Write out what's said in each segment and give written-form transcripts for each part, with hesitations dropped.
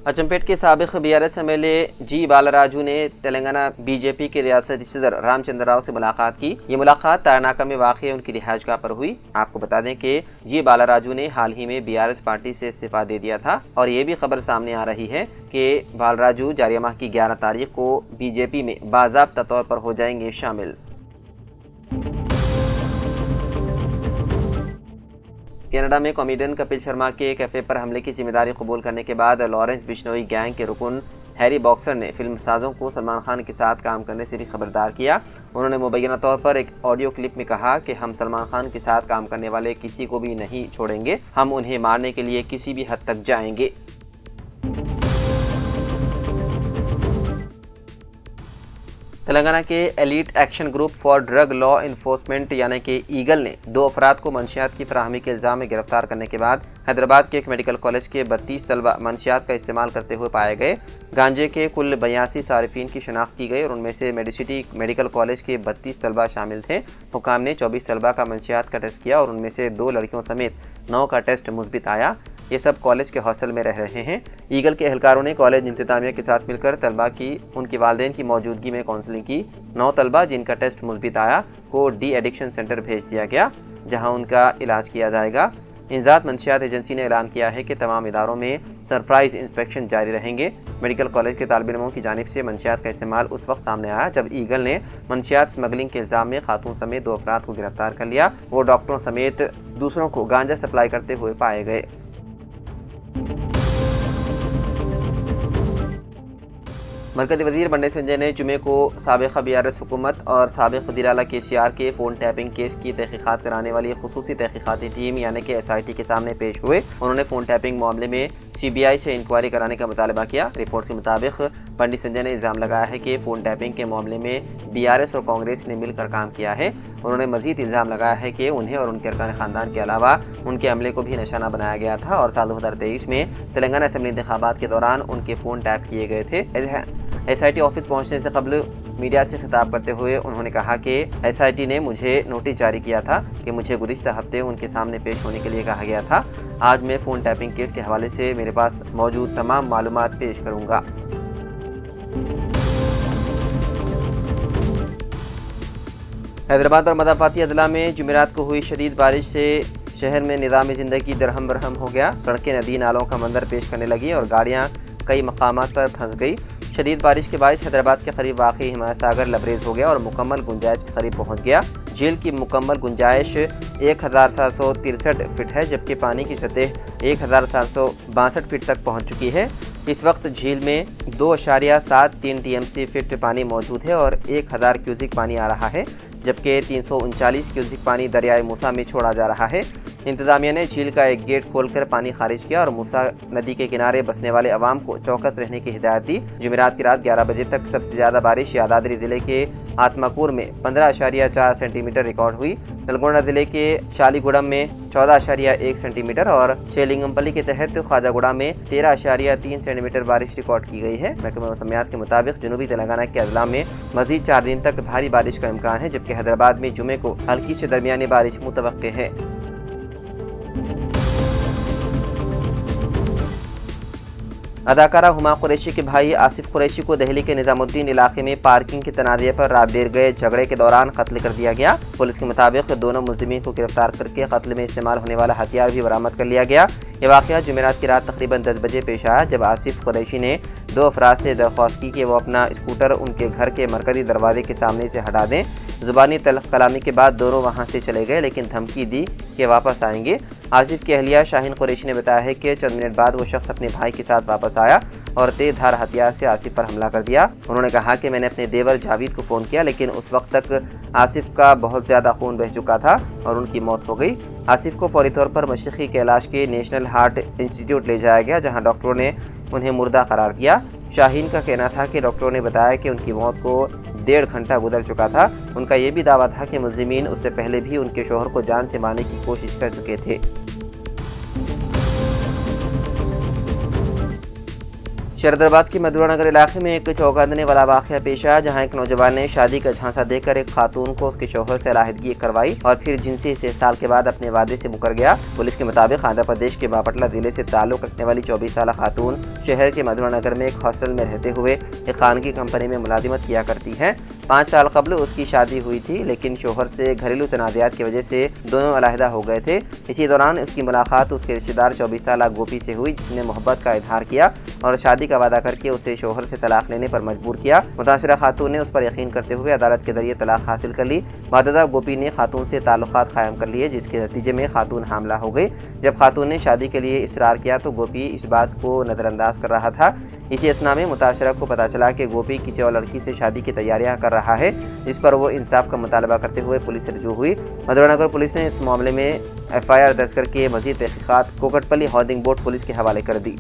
अचमपेट के साबिक BRS MLA जी बालाराजू ने तेलंगाना BJP के रियासती सदर रामचंद्र राव से मुलाकात की। ये मुलाकात तारनाका में वाक़ उनकी रिहाइशगाह पर हुई। आपको बता दें कि जी बालाराजू ने हाल ही में BRS पार्टी से इस्तीफा दे दिया था और ये भी खबर सामने आ रही है कि बालाराजू जारी माह की 11 तारीख को BJP में बाज़ाब्ता तौर पर हो जाएंगे शामिल। कनाडा में कॉमेडियन कपिल शर्मा के कैफे पर हमले की जिम्मेदारी कबूल करने के बाद लॉरेंस बिश्नोई गैंग के रुकन हैरी बॉक्सर ने फिल्म साजों को सलमान खान के साथ काम करने से भी खबरदार किया। उन्होंने मुबैना तौर पर एक ऑडियो क्लिप में कहा कि हम सलमान खान के साथ काम करने वाले किसी को भी नहीं छोड़ेंगे, हम उन्हें मारने के लिए किसी भी हद तक जाएंगे। तेलंगाना के elite action group for drug law enforcement यानी कि ईगल ने 2 अफराद को मंशियात की फराहमी के इल्ज़ाम में गिरफ्तार करने के बाद हैदराबाद के एक मेडिकल कॉलेज के 32 तलबा मंशियात का इस्तेमाल करते हुए पाए गए। गांजे के कुल 82 सारिफीन की शनाख्त की गई और उनमें से मेडिसिटी मेडिकल कॉलेज के 32 तलबा शामिल थे। हुकाम ने 24 तलबा का मंशियात का टेस्ट किया और उनमें से 2 लड़कियों समेत 9 का टेस्ट मुस्बित आया। ये सब कॉलेज के हॉस्टल में रह रहे हैं। ईगल के एहलकारों ने कॉलेज इंतजामिया के साथ मिलकर तलबा की उनके वालिदैन की मौजूदगी में काउंसलिंग की। 9 तलबा जिनका टेस्ट मुस्बित आया को डी एडिक्शन सेंटर भेज दिया गया, जहां उनका इलाज किया जाएगा। इंजात मंशियात एजेंसी ने ऐलान किया है कि तमाम इदारों में सरप्राइज इंस्पेक्शन जारी रहेंगे। मेडिकल कॉलेज के तालिब इल्मों की जानिब से मंशियात का इस्तेमाल उस वक्त सामने आया जब ईगल ने मंशियात स्मगलिंग के इल्ज़ाम में खातून समेत 2 अफराद को गिरफ्तार कर लिया। वो डॉक्टरों समेत दूसरों को गांजा सप्लाई करते हुए पाए गए। मरकज़ी वज़ीर बंडे संजय ने जुमे को साबिक़ा BRS हुकूमत और साबिक़ वज़ीर आला KCR के फ़ोन टैपिंग केस की तहक़ीक़ात कराने वाली खुसूसी तहक़ीक़ाती टीम यानी कि SIT के सामने पेश हुए। उन्होंने फ़ोन टैपिंग मामले में CBI से इंक्वायरी कराने का मुतालबा किया। रिपोर्ट के मुताबिक पंडित संजय ने इल्ज़ाम लगाया है कि फ़ोन टैपिंग के मामले में BRS और कांग्रेस ने मिलकर काम किया है। उन्होंने मज़ीद इल्ज़ाम लगाया है कि उन्हें और उनके अरकान ख़ानदान के अलावा उनके अमले को भी निशाना बनाया गया था और साल 2023 में तेलंगाना असम्बली इंतखाबात के दौरान उनके फ़ोन टैप किए गए थे। SIT ऑफिस पहुंचने से कबल मीडिया से खिताब करते हुए उन्होंने कहा कि SIT ने मुझे नोटिस जारी किया था कि मुझे गुज़िश्ता हफ्ते उनके सामने पेश होने के लिए कहा गया था। आज मैं फ़ोन टैपिंग केस के हवाले से मेरे पास मौजूद तमाम मालूमात पेश करूँगा। हैदराबाद और मदाफ़ाती अदला में जुमेरात को हुई शदीद बारिश से शहर में निज़ाम ज़िंदगी दरहम बरहम हो गया। सड़कें नदी नालों का मंजर पेश करने लगी और गाड़ियाँ कई मकामात पर फंस गई। शदीद बारिश के बायस हैदराबाद के करीब वाक़ हिमायत सागर लबरेज हो गया और मुकम्मल गुंजाइश के करीब पहुँच गया। झील की मुकम्मल गुंजाइश 1763 फीट है, जबकि पानी की सतह 1762 फीट तक पहुँच चुकी है। इस वक्त झील में 2.73 TMC फीट पानी मौजूद है और 1000 क्यूसिक पानी आ रहा है, जबकि 339 क्यूसिक पानी दरियाए मूसा में छोड़ा जा रहा है। इंतजामिया ने झील का एक गेट खोलकर पानी खारिज किया और मूसा नदी के किनारे बसने वाले अवाम को चौकस रहने की हिदायत दी। जुमेरात की रात 11 बजे तक सबसे ज़्यादा बारिश यादाद्री ज़िले के आत्मापुर में 15.4 सेंटीमीटर रिकॉर्ड हुई। नलगोंडा ज़िले के शालीगुड़म में 14.1 सेंटीमीटर और शेलिंगमपल्ली के तहत ख्वाजागुड़ा में 13.3 सेंटीमीटर बारिश रिकॉर्ड की गई है। महकमा मौसमियात के मुताबिक जनूबी तेलंगाना के अजला में मज़ीद 4 दिन तक भारी बारिश का इम्कान है, जबकि हैदराबाद में जुमे को हल्की से दरमियानी बारिश मुतवक्के है। अदाकारा हुमा कुरैशी के भाई आसिफ कुरैशी को दिल्ली के निज़ामुद्दीन इलाके में पार्किंग के तनाज़े पर रात देर गए झगड़े के दौरान कत्ल कर दिया गया। पुलिस के मुताबिक दोनों मुलजिमीन को गिरफ्तार करके कत्ल में इस्तेमाल होने वाला हथियार भी बरामद कर लिया गया। ये वाक़या जुमेरात की रात तकरीबन 10 बजे पेश आया, जब आसिफ कुरैशी ने 2 अफराद से दरख्वास्त की कि वो अपना स्कूटर उनके घर के मरकज़ी दरवाजे के सामने से हटा दें। ज़ुबानी तलब कलामी के बाद दोनों वहाँ से चले गए, लेकिन धमकी दी कि वापस आएंगे। आसिफ की अहलिया शाहीन कुरैशी ने बताया है कि चंद मिनट बाद वो शख्स अपने भाई के साथ वापस आया और तेज धार हथियार से आसिफ पर हमला कर दिया। उन्होंने कहा कि मैंने अपने देवर जावेद को फ़ोन किया, लेकिन उस वक्त तक आसिफ का बहुत ज़्यादा खून बह चुका था और उनकी मौत हो गई। आसिफ को फौरी तौर पर मशरिक़ी कैलाश के नेशनल हार्ट इंस्टीट्यूट ले जाया गया, जहाँ डॉक्टरों ने उन्हें मुर्दा करार दिया। शाहीन का कहना था कि डॉक्टरों ने बताया कि उनकी मौत को 1.5 घंटा गुजर चुका था। उनका ये भी दावा था कि मुलजिमीन उससे पहले भी उनके शोहर को जान से मारने की कोशिश कर चुके थे। शरदाबाद के मधुरा नगर इलाके में एक चौंकाने वाला वाक़या पेश आया, जहां एक नौजवान ने शादी का झांसा देकर एक खातून को उसके शौहर से अलहदगी करवाई और फिर जिनसी 6 साल के बाद अपने वादे से मुकर गया। पुलिस के मुताबिक आंध्र प्रदेश के बापटला जिले से ताल्लुक रखने वाली 24 साल खातून शहर के मधुरा नगर में एक हॉस्टल में रहते हुए एक खानगी कंपनी में मुलाजिमत किया करती है। 5 साल कबल उसकी शादी हुई थी, लेकिन शोहर से घरेलू तनाज़ात की वजह से दोनों अलहदा हो गए थे। इसी दौरान उसकी मुलाकात उसके रिश्तेदार 24 साल गोपी से हुई, जिसने मोहब्बत का इजहार किया और शादी का वादा करके उसे शोहर से तलाक लेने पर मजबूर किया। मुतासरा खातून ने उस पर यकीन करते हुए अदालत के जरिए तलाक हासिल कर ली। वाददा गोपी ने खातून से ताल्लुकात कायम कर लिए, जिसके नतीजे में खातून हामला हो गई। जब खातून ने शादी के लिए इसरार किया तो गोपी इस बात को नज़रअंदाज कर रहा था। इसी असना में मुताशरा को पता चला कि गोपी किसी और लड़की से शादी की तैयारियां कर रहा है, जिस पर वो इंसाफ का मुतालबा करते हुए पुलिस से रुजू हुई। मधुरा नगर पुलिस ने इस मामले में FIR दर्ज करके मजीद तहकीकात कोकटपल्ली हाउसिंग बोर्ड पुलिस के हवाले कर दी।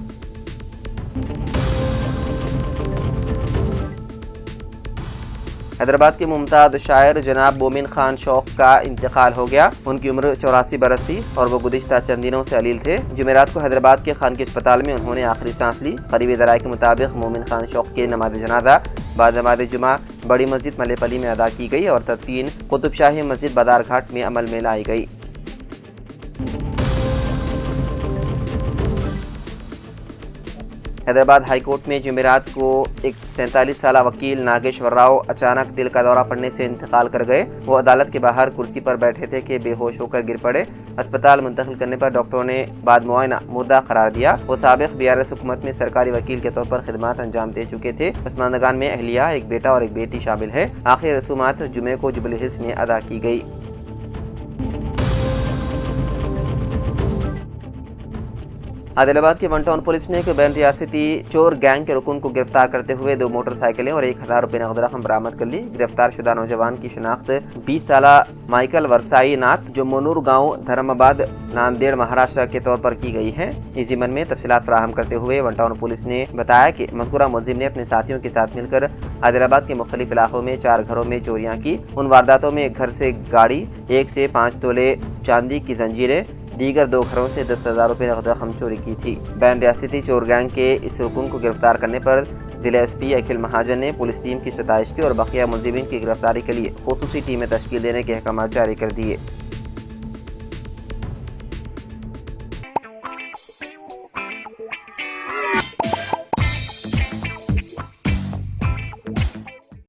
हैदराबाद के मुमताज़ शायर जनाब मोमिन खान शौक का इंतकाल हो गया। उनकी उम्र 84 बरस थी और वो गुज़िश्ता चंद दिनों से अलील थे। जुमेरात को हैदराबाद के खानगी अस्पताल में उन्होंने आखिरी सांस ली। करीबी ज़राए के मुताबिक मोमिन खान शौक के नमाज जनाजा बाद नमाज जुमा बड़ी मस्जिद मलेपली में अदा की गई और तदफीन कुतुब शाही मस्जिद बदार घाट में अमल में लाई गई। हैदराबाद हाई कोर्ट में जुमेरात को एक 47 साल वकील नागेश्वर राव अचानक दिल का दौरा पड़ने से इंतकाल कर गए। वो अदालत के बाहर कुर्सी पर बैठे थे कि बेहोश होकर गिर पड़े। अस्पताल मुंतकिल करने पर डॉक्टरों ने बाद मुआयना मुर्दा करार दिया। वो साबिक BRS हुकूमत में सरकारी वकील के तौर पर खिदमत अंजाम दे चुके थे। पसमानदगान में अहलिया, एक बेटा और एक बेटी शामिल है। आखिरी रसूमात जुमे को जुबली हिल्स में अदा की गई। आदिलाबाद की वन टाउन पुलिस ने एक बैन रियासती चोर गैंग के रुकन को गिरफ्तार करते हुए 2 मोटरसाइकिलें और 1000 रुपये नकद रकम बरामद कर ली। गिरफ्तार शुदा नौजवान की शिनाख्त 20 साल माइकल वर्साई नाथ, जो मनूर गांव धर्माबाद नांदेड़ महाराष्ट्र के तौर पर की गई है। इस ज़िम्मन में तफसीलात फराहम करते हुए वन टाउन पुलिस ने बताया कि मज़कूरा मुलजिम ने अपने साथियों के साथ मिलकर आदिलाबाद के मुख्तलिफ इलाकों में 4 घरों में चोरियाँ की। उन वारदातों में एक घर से गाड़ी, 1 से 5 तोले चांदी की जंजीरें, दीगर 2 घरों से 10,000 रुपये नकद रकम चोरी की थी। बैन रियासती चोर गैंग के इस रुकन को गिरफ्तार करने पर जिला SP अखिल महाजन ने पुलिस टीम की सताइश की और बकिया मुलजिमीन की गिरफ्तारी के लिए खुसूसी टीमें तश्कील देने के अहकाम जारी कर दिए।